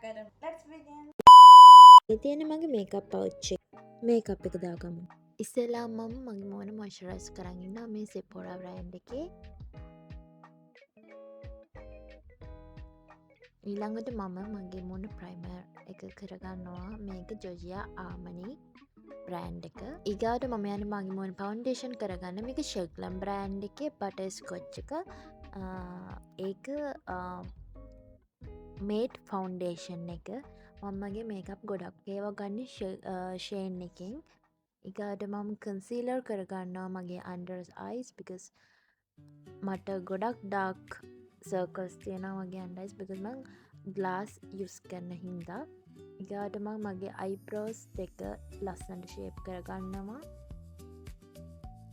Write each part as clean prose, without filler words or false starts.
කරමු. Let's begin. ඒ තියෙන මගේ මේකප් පවුච් එක. මේකප් එක දාගමු. ඉස්සෙල්ලා මම මගේ මූණ මොයිස්චරයිස් කරන් ඉන්නවා මේ Sephora brand එකේ. ඊළඟට මම මගේ මූණ ප්‍රයිමර් එක කරගන්නවා මේක ජෝජියා ආමනි බ්‍රෑන්ඩ් එක. ඊගාට මම යන්නේ මගේ මූණ ෆවුන්ඩේෂන් කරගන්න මේක ෂෙග්ලම් බ්‍රෑන්ඩ් එකේ බටර් ස්කොච් එක. ඒක මේට් ෆවුන්ඩේෂන් එක. මම මගේ මේකප් ගොඩක් ඒවා ගන්නේ ෂේන් එකෙන්. ඊගාට මම කන්සීලර් කරගන්නවා මගේ අන්ඩර් අයිස් because මට ගොඩක් ඩාර්ක් සර්කල්ස් තියෙනවා මගේ අන්ඩර් අයිස් because මං ග්ලාස් යුස් කරන හින්දා. ඊගාට මම මගේ අයිබ්‍රෝස් දෙක ලස්සනට ෂේප් කරගන්නවා.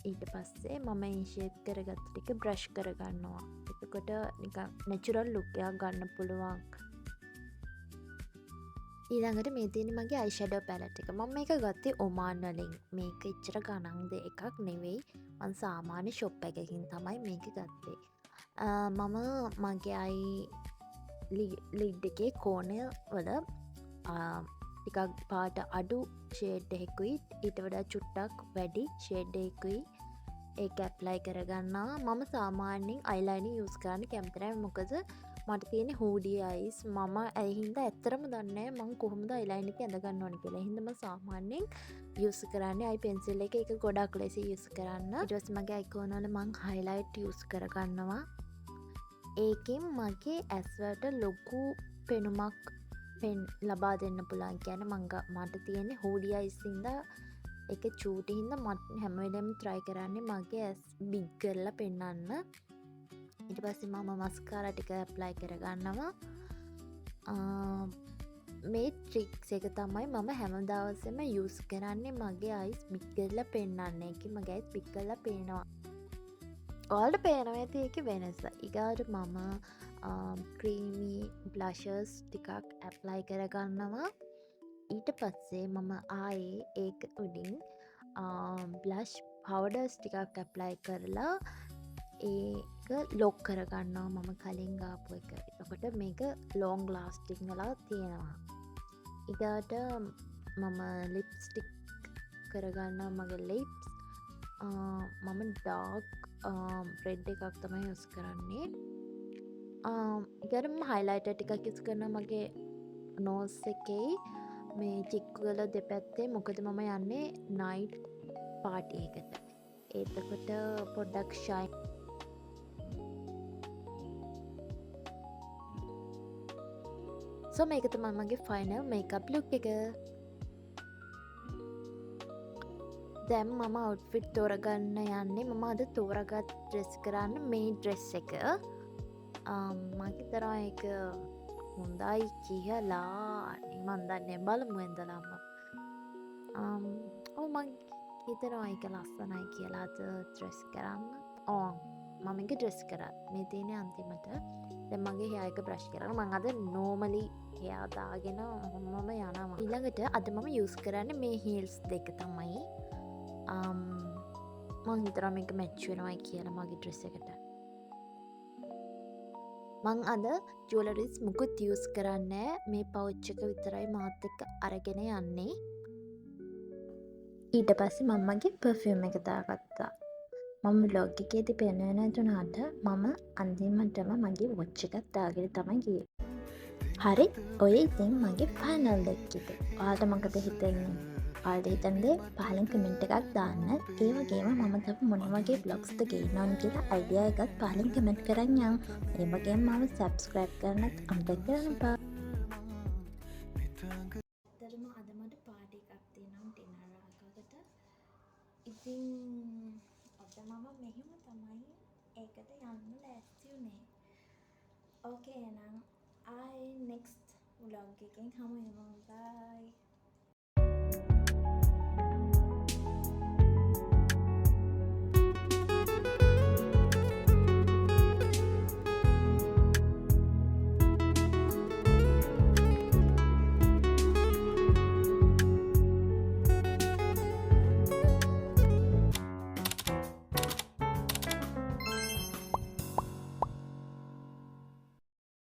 ඊට පස්සේ මම මේ ෂේප් කරගත්ත ටික බ්‍රෂ් කරගන්නවා. එතකොට නිකන් නැචරල් ලුක් එකක් ගන්න පුළුවන්. ඊළඟට මේ තියෙන මගේ අයිෂැඩෝ පැලට් එක. මම මේක ගත්තේ ඔමාන් වලින්. මේක එච්චර ගණන් එකක් නෙවෙයි. මං සාමාන්‍ය ෂොප් එකකින් තමයි මේක ගත්තේ. මම මගේ අයි ලිඩ් එකේ කෝණය වල ටිකක් පාට අඩු ෂේඩ් එකකුයි ඊට වඩා චුට්ටක් වැඩි ෂේඩ් එකකුයි ඒක ඇප්ලයි කරගන්නවා. මම සාමාන්‍යයෙන් අයිලයිනර් යූස් කරන්න කැමති නැහැ. මොකද මට තියෙන හූඩි අයිස්. මම ඒ හින්දා ඇත්තටම දන්නේ නැහැ මම කොහොමද අයිලයිනර් එක ඇඳගන්න ඕනේ කියලා. ඒ හින්දා මම සාමාන්‍යයෙන් යූස් කරන්නේ අයි පෙන්සිල් එක. ඒක ගොඩක් ලේසි යූස් කරන්න. ඊට පස්සේ මගේ අයිකෝන වල මම හයිලයිට් යූස් කරගන්නවා. ඒකෙන් මගේ ඇස් වලට ලොකු පෙනුමක් ලබා දෙන්න පුළුවන්. කියන්නේ මට තියෙන්නේ හූඩි අයිස් හින්දා ඒක චූටි හින්දා මට හැම වෙලෙම try කරන්නේ මගේ ඇස් බිග් කරලා පෙන්නන්න. ඊට පස්සේ මම මස්කාරා ටික ඇප්ලයි කරගන්නවා. මේ ට්‍රික්ස් එක තමයි මම හැම දවසෙම යූස් කරන්නේ මගේ අයිස් බිග් කරලා පෙන්නන්න. ඒකෙන් මගේ අයිස් බිග් කරලා පේනවා. ඔයාලට පේනවා ඇති ඒකේ වෙනස. ඊගාට මම ක්‍රීමි බ්ලෂර්ස් ටිකක් ඇප්ලයි කරගන්නවා. ඊට පස්සේ මම ආයේ ඒක උඩින් බ්ලෂ් පවඩර්ස් ටිකක් ඇප්ලයි කරලා ඒක ලොක් කරගන්නවා මම කලින් ගාපු එක. එතකොට මේක ලොන්ග් ලාස්ටික් වෙලා තියෙනවා. ඊට මම ලිප්ස්ටික් කරගන්නවා මගේ ලිප්ස්. මම ඩාර්ක් රෙඩ් එකක් තමයි යුස් කරන්නේ. ඊට මම හයිලයිටර් ටිකක් යුස් කරනවා මගේ නෝස් එකේ මේ චික්කුවල දෙපැත්තේ. මොකද මම යන්නේ නයිට් පාටි එකට. එතකොට පොඩ්ඩක් ෂයින් සෝ මේක තමයි මගේ ෆයිනල් මේකප් ලුක් එක. දැන් මම අවුට්ෆිට් තෝරගන්න යන්නේ. මම අද තෝරගත් ඩ්‍රෙස් කරන්න මේ ඩ්‍රෙස් එක. මම හිතනවා ඒක හොඳයි කියලා. මන් දන්නේ බලමු ඉඳලාම. මම හිතනවා ඒක ලස්සනයි කියලා අද ඩ්‍රෙස් කරන්න. මම එක ඩ්‍රෙස් කරා. මේ තියෙන්නේ අන්තිමට. දැන් මගේ hair එක brush කරලා මම අද normally hair දාගෙන මම යනවා. ඊළඟට අද මම use කරන්නේ මේ heels දෙක තමයි. මං හිතනවා මේක match වෙනවයි කියලා මගේ dress එකට. මං අද ජුවලරිස් මුකුත් යූස් කරන්නේ මේ පවුච් එක විතරයි මාත් එක්ක අරගෙන යන්නේ. ඊට පස්සේ මම මගේ පර්ෆියුම් එක දාගත්තා. මම vlog එකේදී පෙන්වන්නේ නැතුණාට මම අන්තිමටම මගේ වොච් එකක් දාගෙන තමයි ගියේ. හරි ඔය ඉතින් මගේ ෆයිනල් ලුක් එක. ඔයාලට මොකද හිතෙන්නේ? ඔයාලට හිතන්නේ පහලින් කමෙන්ට් එකක් දාන්න. ඒ වගේම මම තව මොන වගේ vlogsද ගේන්න ඕන කියලා අයිඩියා එකක් පහලින් කමෙන්ට් කරන් යන්න. ඒ වගේම මම subscribe කරන්නත් අමතක කරන්න එපා. ඇත්තටම අද මට පාටි එකක් තියෙනවා ඩිනර් එකකට. ඉතින් අද මම මෙහෙම තමයි ඒකට යන්න ලෑස්ති වුණේ. ඕකේ එහෙනම් ආයි next vlog එකෙන් හමු වෙමු. bye.